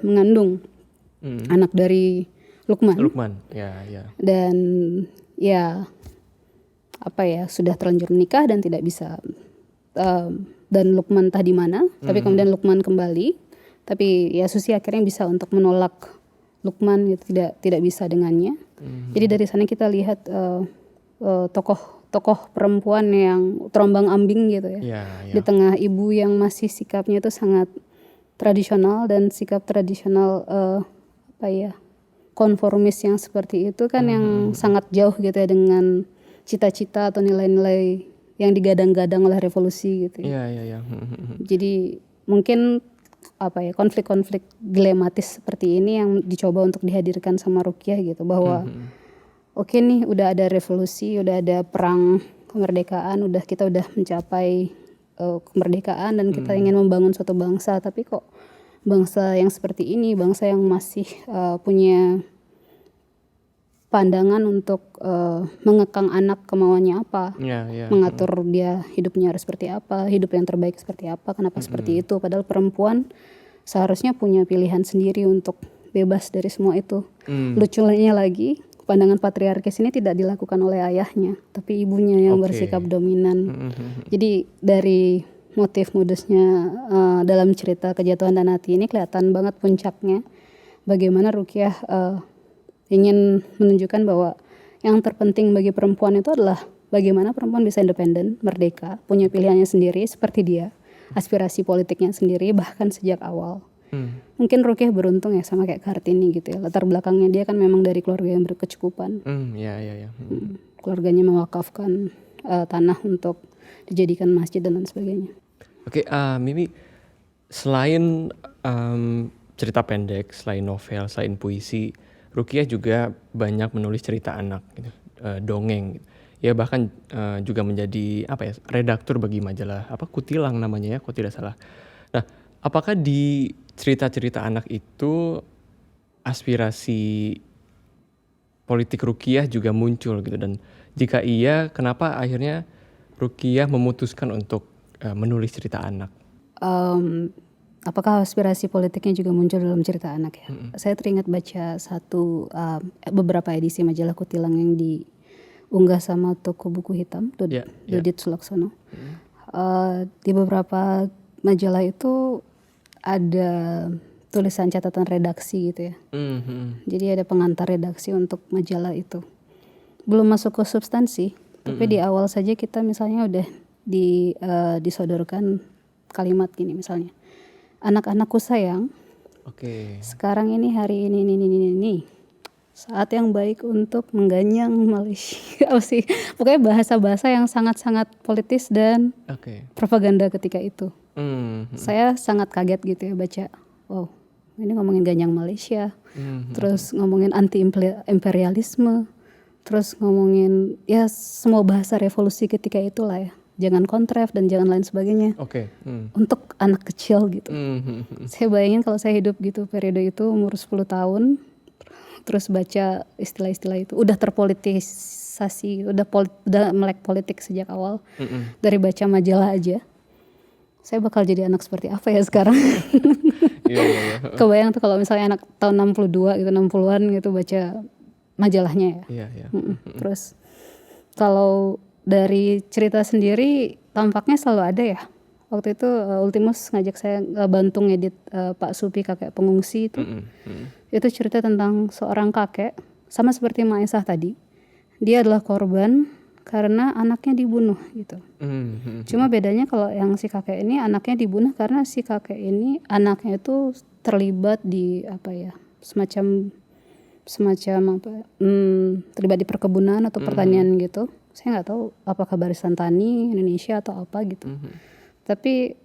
mengandung anak dari Lukman. Dan ya apa ya, sudah terlanjur menikah dan tidak bisa dan Lukman entah di mana. Tapi kemudian Lukman kembali, tapi ya Susi akhirnya bisa untuk menolak Lukman gitu, tidak bisa dengannya. Jadi dari sana kita lihat tokoh perempuan yang terombang-ambing gitu ya. Di tengah ibu yang masih sikapnya itu sangat tradisional, dan sikap tradisional konformis yang seperti itu kan yang sangat jauh gitu ya dengan cita-cita atau nilai-nilai yang digadang-gadang oleh revolusi gitu ya. Jadi mungkin konflik-konflik dilematis seperti ini yang dicoba untuk dihadirkan sama Ruqyah gitu, bahwa oke nih, udah ada revolusi, udah ada perang kemerdekaan, kita udah mencapai kemerdekaan dan kita ingin membangun suatu bangsa, tapi kok bangsa yang seperti ini, bangsa yang masih punya pandangan untuk mengekang anak kemauannya apa, mengatur dia hidupnya harus seperti apa, hidup yang terbaik seperti apa, kenapa seperti itu, padahal perempuan seharusnya punya pilihan sendiri untuk bebas dari semua itu. Lucunya lagi, pandangan patriarkis ini tidak dilakukan oleh ayahnya, tapi ibunya yang bersikap dominan. Jadi dari motif modusnya dalam cerita Kejatuhan dan Hati ini kelihatan banget puncaknya. Bagaimana Rukiah ingin menunjukkan bahwa yang terpenting bagi perempuan itu adalah bagaimana perempuan bisa independen, merdeka, punya pilihannya sendiri seperti dia, aspirasi politiknya sendiri bahkan sejak awal. Mungkin Rukiah beruntung ya sama kayak Kartini gitu ya. Latar belakangnya dia kan memang dari keluarga yang berkecukupan. Keluarganya mewakafkan tanah untuk dijadikan masjid dan lain sebagainya. Oke, Mimi, selain cerita pendek, selain novel, selain puisi, Rukiah juga banyak menulis cerita anak, gitu, dongeng. Gitu. Ya bahkan juga menjadi redaktur bagi majalah Kutilang namanya ya, kalau tidak salah. Nah, apakah di cerita-cerita anak itu aspirasi politik Rukiah juga muncul gitu, dan jika iya, kenapa akhirnya Rukiah memutuskan untuk menulis cerita anak? Apakah aspirasi politiknya juga muncul dalam cerita anak ya? Saya teringat baca beberapa edisi majalah Kutilang yang diunggah sama toko buku hitam, Dodit Sulaksono. Di beberapa majalah itu ada tulisan catatan redaksi gitu ya. Jadi ada pengantar redaksi untuk majalah itu. Belum masuk ke substansi, tapi di awal saja kita misalnya udah disodorkan kalimat gini misalnya. Anak-anakku sayang, sekarang ini hari ini saat yang baik untuk mengganyang Malaysia. Pokoknya bahasa-bahasa yang sangat-sangat politis dan propaganda ketika itu. Saya sangat kaget gitu ya baca, ini ngomongin ganyang Malaysia, terus ngomongin anti imperialisme, terus ngomongin ya semua bahasa revolusi ketika itulah ya. Jangan kontref dan jangan lain sebagainya. Untuk anak kecil gitu. Saya bayangin kalau saya hidup gitu periode itu umur 10 tahun, terus baca istilah-istilah itu, udah terpolitisasi, udah melek politik sejak awal. Dari baca majalah aja. Saya bakal jadi anak seperti apa ya sekarang? Kebayang tuh kalau misalnya anak tahun 62 gitu, 60-an gitu baca majalahnya ya. Terus kalau dari cerita sendiri tampaknya selalu ada ya. Waktu itu Ultimus ngajak saya bantu ngedit Pak Supi kakek pengungsi itu. Itu cerita tentang seorang kakek, sama seperti Maesah tadi. Dia adalah korban karena anaknya dibunuh gitu. Cuma bedanya kalau yang si kakek ini anaknya dibunuh karena si kakek ini anaknya itu terlibat di semacam terlibat di perkebunan atau pertanian gitu. Saya nggak tahu apakah Barisan Tani Indonesia atau apa gitu. Tapi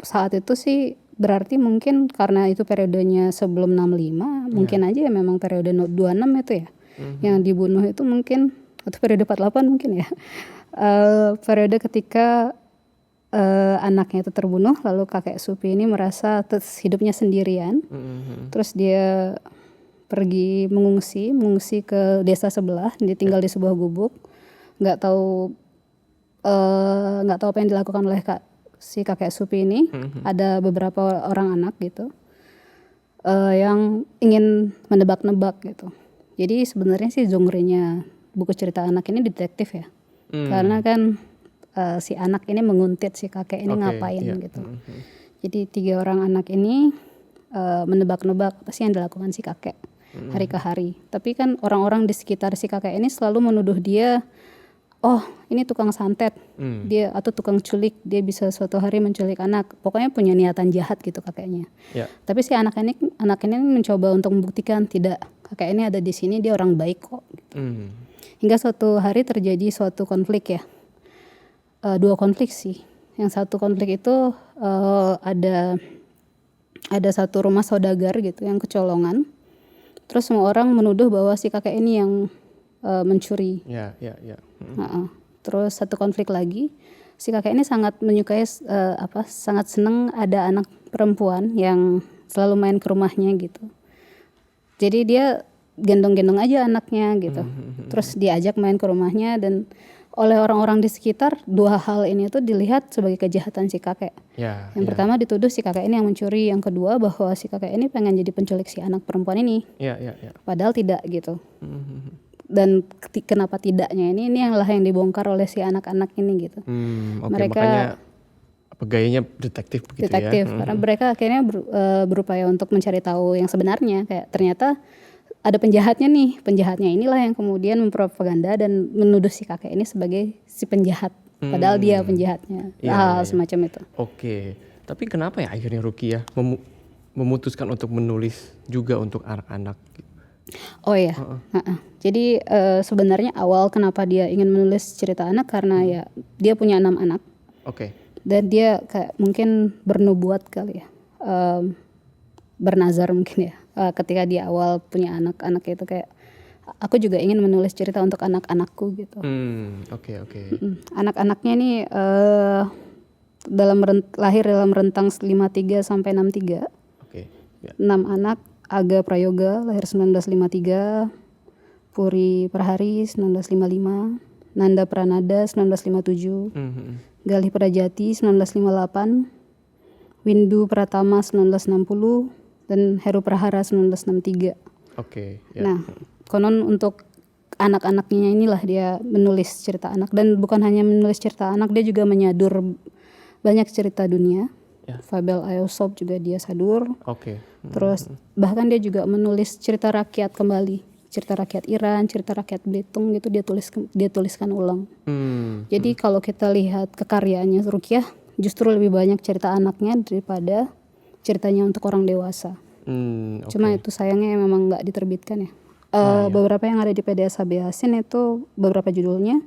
saat itu sih berarti mungkin karena itu periodenya sebelum 65, mungkin aja ya memang periode 26 itu ya. Yang dibunuh itu mungkin atau periode 48 mungkin ya. Periode ketika anaknya itu terbunuh, lalu kakek Supi ini merasa hidupnya sendirian. Terus dia pergi mengungsi ke desa sebelah, dia tinggal di sebuah gubuk, nggak tahu apa yang dilakukan oleh si kakek Supi ini. Ada beberapa orang anak gitu yang ingin menebak-nebak gitu. Jadi sebenarnya sih genre-nya buku cerita anak ini detektif ya, karena kan si anak ini menguntit si kakek ini ngapain gitu. Jadi 3 orang anak ini menebak-nebak apa sih yang dilakukan si kakek hari ke hari. Tapi kan orang-orang di sekitar si kakek ini selalu menuduh dia, ini tukang santet, dia atau tukang culik, dia bisa suatu hari menculik anak. Pokoknya punya niatan jahat gitu kakeknya. Tapi si anak ini mencoba untuk membuktikan tidak, kakek ini ada di sini, dia orang baik kok. Gitu. Hingga suatu hari terjadi suatu konflik ya, 2 konflik sih. Yang satu konflik itu ada satu rumah saudagar gitu yang kecolongan. Terus semua orang menuduh bahwa si kakek ini yang mencuri. Terus satu konflik lagi, si kakek ini sangat menyukai sangat senang ada anak perempuan yang selalu main ke rumahnya gitu. Jadi dia gendong-gendong aja anaknya gitu. Terus diajak main ke rumahnya, dan oleh orang-orang di sekitar 2 hal ini tuh dilihat sebagai kejahatan si kakek. Yang pertama dituduh si kakek ini yang mencuri, yang kedua bahwa si kakek ini pengen jadi penculik si anak perempuan ini. Padahal tidak gitu. dan kenapa tidaknya ini yang dibongkar oleh si anak-anak ini gitu. Mereka makanya gayanya detektif begitu detektif, ya. karena mereka akhirnya berupaya untuk mencari tahu yang sebenarnya, kayak ternyata ada penjahatnya nih, penjahatnya inilah yang kemudian mempropaganda dan menuduh si kakek ini sebagai si penjahat, padahal dia penjahatnya, hal semacam itu. Oke, tapi kenapa ya akhirnya Rukiah memutuskan untuk menulis juga untuk anak-anak? Oh ya, jadi sebenarnya awal kenapa dia ingin menulis cerita anak karena ya dia punya 6 anak. Oke. Dan dia kayak mungkin bernubuat kali ya, bernazar mungkin ya, ketika dia awal punya anak-anak itu kayak aku juga ingin menulis cerita untuk anak-anakku gitu. Oke. Anak-anaknya ini lahir dalam rentang 53 sampai 63. Oke. 6 anak. Aga Prayoga lahir 1953, Puri Perhari 1955, Nanda Pranada 1957, Galih Prajati 1958, Windu Pratama 1960, dan Heru Prahara 1963. Oke. Nah, konon untuk anak-anaknya inilah dia menulis cerita anak, dan bukan hanya menulis cerita anak, dia juga menyadur banyak cerita dunia. Fabel Aesop juga dia sadur. Terus bahkan dia juga menulis cerita rakyat kembali, cerita rakyat Iran, cerita rakyat Belitung gitu dia tuliskan ulang. Jadi kalau kita lihat kekaryaannya Rukiah, justru lebih banyak cerita anaknya daripada ceritanya untuk orang dewasa. Cuma itu sayangnya memang nggak diterbitkan ya. Beberapa yang ada di PDS Hasin itu beberapa judulnya,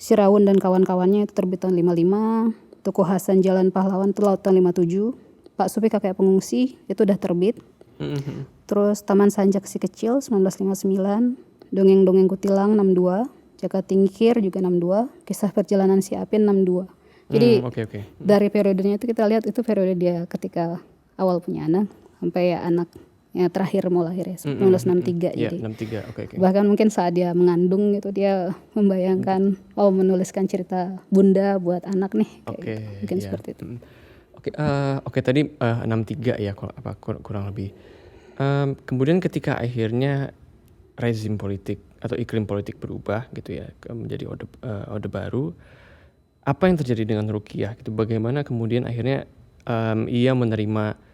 Siraun dan kawan-kawannya itu terbit tahun 55, Tuku Hasan Jalan Pahlawan itu tahun 57, Pak Supi Kakek Pengungsi itu udah terbit. Terus Taman Sanjak Si Kecil 1959, Dongeng-dongeng Kutilang 62, Jaka Tingkir juga 62, Kisah Perjalanan Si Apin 62. Jadi dari periodenya itu kita lihat itu periode dia ketika awal punya anak sampai ya anak yang terakhir mau lahir ya 1963. Jadi 63. Bahkan mungkin saat dia mengandung gitu dia membayangkan menuliskan cerita bunda buat anak nih gitu. Mungkin seperti itu. Oke, tadi 63 ya kurang lebih. Kemudian ketika akhirnya rezim politik atau iklim politik berubah gitu ya menjadi orde baru, apa yang terjadi dengan Rukiah gitu? Bagaimana kemudian akhirnya ia menerima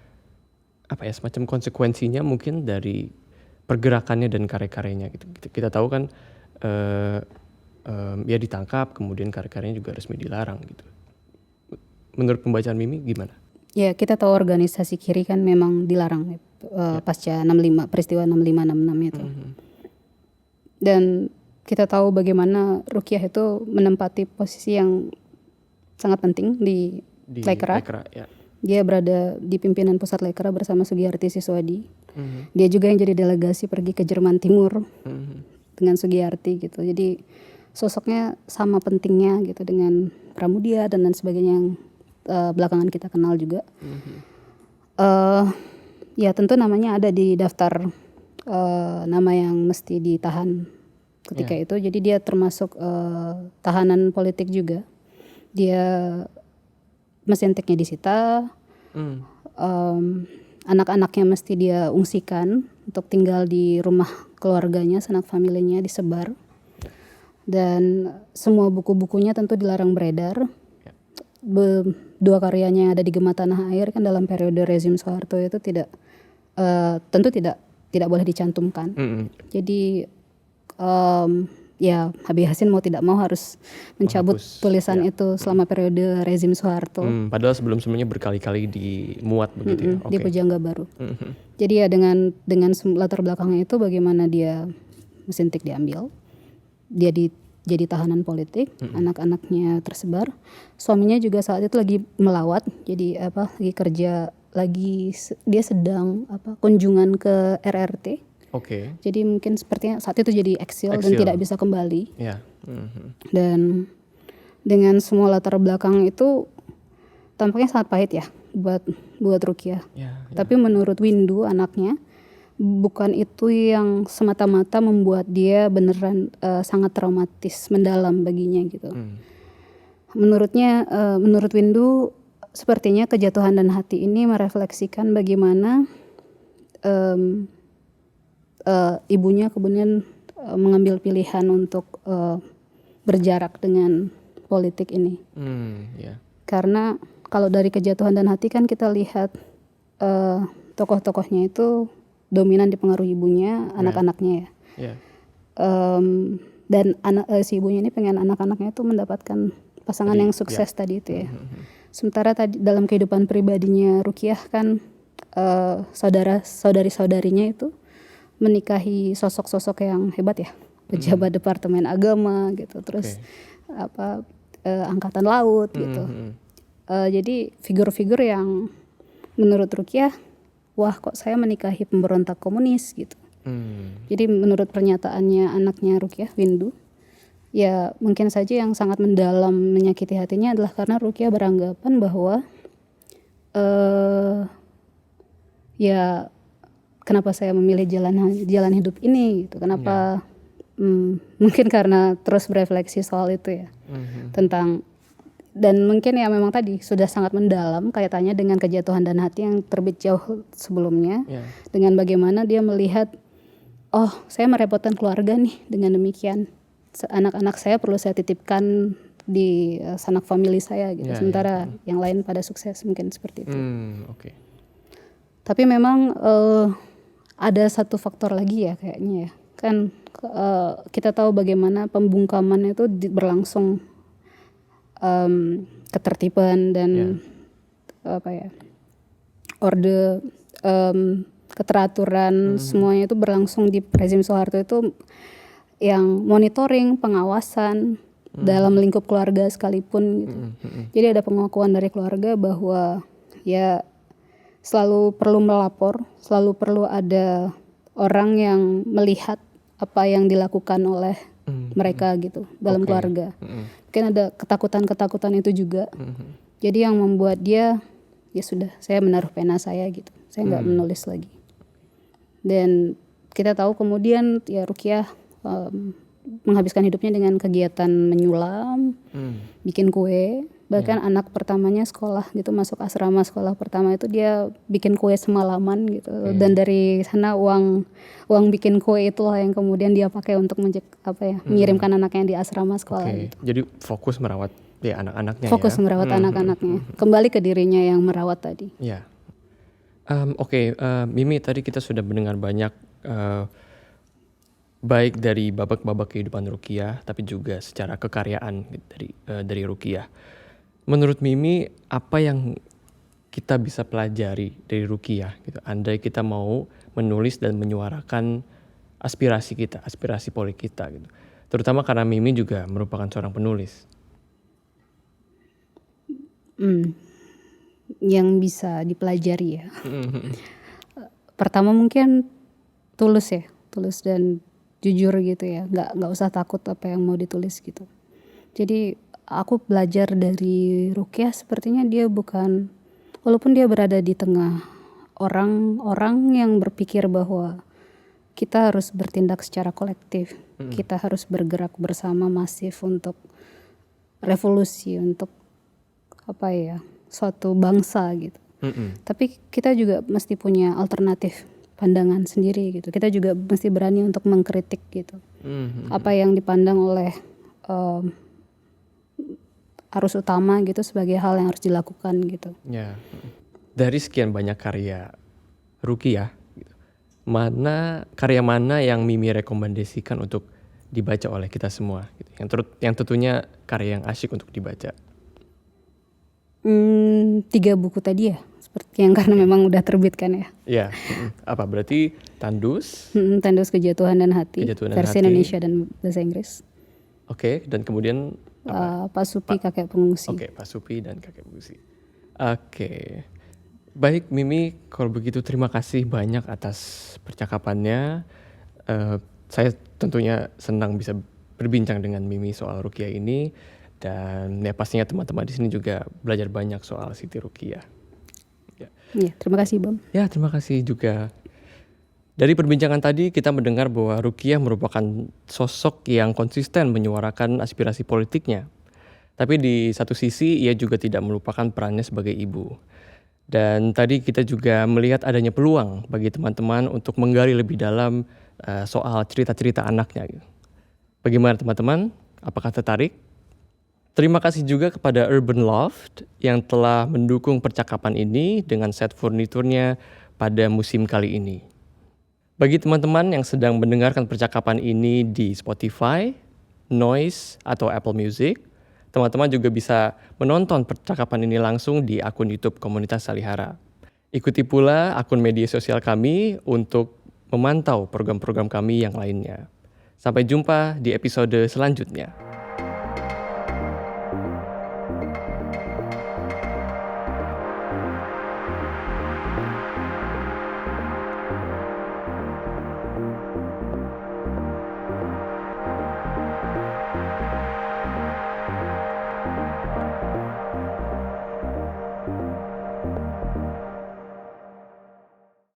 semacam konsekuensinya mungkin dari pergerakannya dan karya-karyanya gitu. Kita tahu kan dia ditangkap, kemudian karya-karyanya juga resmi dilarang gitu. Menurut pembacaan Mimi gimana? Ya, kita tahu organisasi kiri kan memang dilarang pasca 65, peristiwa 65-66 itu. Dan kita tahu bagaimana Rukiah itu menempati posisi yang sangat penting di Lekra. Ya. Dia berada di pimpinan pusat Lekra bersama Sugiyarti Siswadi. Dia juga yang jadi delegasi pergi ke Jerman Timur dengan Sugiyarti gitu. Jadi sosoknya sama pentingnya gitu dengan Pramudia dan lain sebagainya yang belakangan kita kenal juga. Ya tentu namanya ada di daftar nama yang mesti ditahan ketika itu. Jadi dia termasuk tahanan politik juga. Dia mesin teknya disita, anak-anaknya mesti dia ungsikan untuk tinggal di rumah keluarganya, sanak familinya disebar, dan semua buku-bukunya tentu dilarang beredar. Dua karyanya yang ada di Gema Tanah Air kan dalam periode rezim Soeharto itu tentu tidak boleh dicantumkan. Jadi ya Habib Hasin mau tidak mau harus mencabut tulisan itu selama periode rezim Soeharto. Padahal sebelum-sebelumnya berkali-kali dimuat begitu ya. Di Pujangga Baru. Jadi ya dengan latar belakangnya itu bagaimana dia mesin tik diambil, dia jadi tahanan politik, anak-anaknya tersebar, suaminya juga saat itu lagi melawat, jadi lagi kerja, dia sedang kunjungan ke RRT. Jadi mungkin sepertinya saat itu jadi eksil dan tidak bisa kembali. Dan dengan semua latar belakang itu tampaknya sangat pahit ya buat Rukiah. Tapi menurut Windu anaknya, bukan itu yang semata-mata membuat dia beneran sangat traumatis mendalam baginya gitu. Menurut Windu sepertinya kejatuhan dan hati ini merefleksikan bagaimana ibunya kemudian mengambil pilihan untuk berjarak dengan politik ini. Karena kalau dari Kejatuhan dan Hati kan kita lihat tokoh-tokohnya itu dominan dipengaruhi ibunya, anak-anaknya ya. Dan si ibunya ini pengen anak-anaknya itu mendapatkan pasangan yang sukses tadi itu ya. Sementara tadi dalam kehidupan pribadinya Rukiah kan saudari-saudarinya itu menikahi sosok-sosok yang hebat ya, pejabat departemen agama gitu, terus angkatan laut gitu. Jadi figur-figur yang menurut Rukiah, wah kok saya menikahi pemberontak komunis gitu. Jadi menurut pernyataannya anaknya Rukiah, Windu, ya mungkin saja yang sangat mendalam menyakiti hatinya adalah karena Rukiah beranggapan bahwa ya kenapa saya memilih jalan hidup ini gitu, kenapa mungkin karena terus berefleksi soal itu ya, tentang, dan mungkin ya memang tadi sudah sangat mendalam kaitannya dengan Kejatuhan dan Hati yang terbit jauh sebelumnya, dengan bagaimana dia melihat, oh saya merepotkan keluarga nih dengan demikian, anak-anak saya perlu saya titipkan di sanak famili saya gitu, sementara yang lain pada sukses, mungkin seperti itu. Tapi memang ada satu faktor lagi ya kayaknya ya, kan kita tahu bagaimana pembungkaman itu berlangsung, ketertiban dan orde, keteraturan, semuanya itu berlangsung di rezim Soeharto itu, yang monitoring, pengawasan dalam lingkup keluarga sekalipun gitu. Jadi ada pengakuan dari keluarga bahwa ya selalu perlu melapor, selalu perlu ada orang yang melihat apa yang dilakukan oleh mereka gitu dalam keluarga. Mungkin ada ketakutan-ketakutan itu juga. Jadi yang membuat dia, ya sudah, saya menaruh pena saya gitu, saya nggak menulis lagi. Dan kita tahu kemudian ya Rukiah menghabiskan hidupnya dengan kegiatan menyulam, bikin kue. Bahkan anak pertamanya sekolah gitu, masuk asrama sekolah pertama itu dia bikin kue semalaman gitu. Dan dari sana uang bikin kue itulah yang kemudian dia pakai untuk mengirimkan anaknya di asrama sekolah gitu. Jadi fokus merawat ya anak-anaknya. Fokus merawat anak-anaknya. Kembali ke dirinya yang merawat tadi. Ya. Mimi, tadi kita sudah mendengar banyak baik dari babak-babak kehidupan Rukiah, tapi juga secara kekaryaan dari Rukiah. Menurut Mimi, apa yang kita bisa pelajari dari Rukiah gitu, andai kita mau menulis dan menyuarakan aspirasi kita, aspirasi politik kita gitu. Terutama karena Mimi juga merupakan seorang penulis. Yang bisa dipelajari ya. Pertama mungkin tulus dan jujur gitu ya, nggak usah takut apa yang mau ditulis gitu. Jadi aku belajar dari Rukiah, sepertinya dia bukan, walaupun dia berada di tengah orang-orang yang berpikir bahwa kita harus bertindak secara kolektif, kita harus bergerak bersama masif untuk revolusi, untuk suatu bangsa gitu. Tapi kita juga mesti punya alternatif pandangan sendiri gitu. Kita juga mesti berani untuk mengkritik gitu. Apa yang dipandang oleh arus utama gitu sebagai hal yang harus dilakukan gitu. Ya. Dari sekian banyak karya Rukiah, gitu, karya mana yang Mimi rekomendasikan untuk dibaca oleh kita semua? Gitu. Yang tentunya karya yang asyik untuk dibaca. 3 buku tadi ya, seperti yang karena memang udah terbit kan ya. Ya. Apa berarti Tandus? Tandus Kejatuhan dan Hati, versi Indonesia dan bahasa Inggris. Oke, dan kemudian Pak Supi Kakek Pengungsi. Oke, Pak Supi dan Kakek Pengungsi. Oke. Baik Mimi, kalau begitu terima kasih banyak atas percakapannya. Saya tentunya senang bisa berbincang dengan Mimi soal Rukiah ini, dan ya pastinya teman-teman di sini juga belajar banyak soal Siti Rukiah. Ya, terima kasih Bam. Ya, terima kasih juga. Dari perbincangan tadi kita mendengar bahwa Rukiah merupakan sosok yang konsisten menyuarakan aspirasi politiknya. Tapi di satu sisi ia juga tidak melupakan perannya sebagai ibu. Dan tadi kita juga melihat adanya peluang bagi teman-teman untuk menggali lebih dalam soal cerita-cerita anaknya. Bagaimana teman-teman? Apakah tertarik? Terima kasih juga kepada Urban Loft yang telah mendukung percakapan ini dengan set furniturnya pada musim kali ini. Bagi teman-teman yang sedang mendengarkan percakapan ini di Spotify, Noise, atau Apple Music, teman-teman juga bisa menonton percakapan ini langsung di akun YouTube Komunitas Salihara. Ikuti pula akun media sosial kami untuk memantau program-program kami yang lainnya. Sampai jumpa di episode selanjutnya.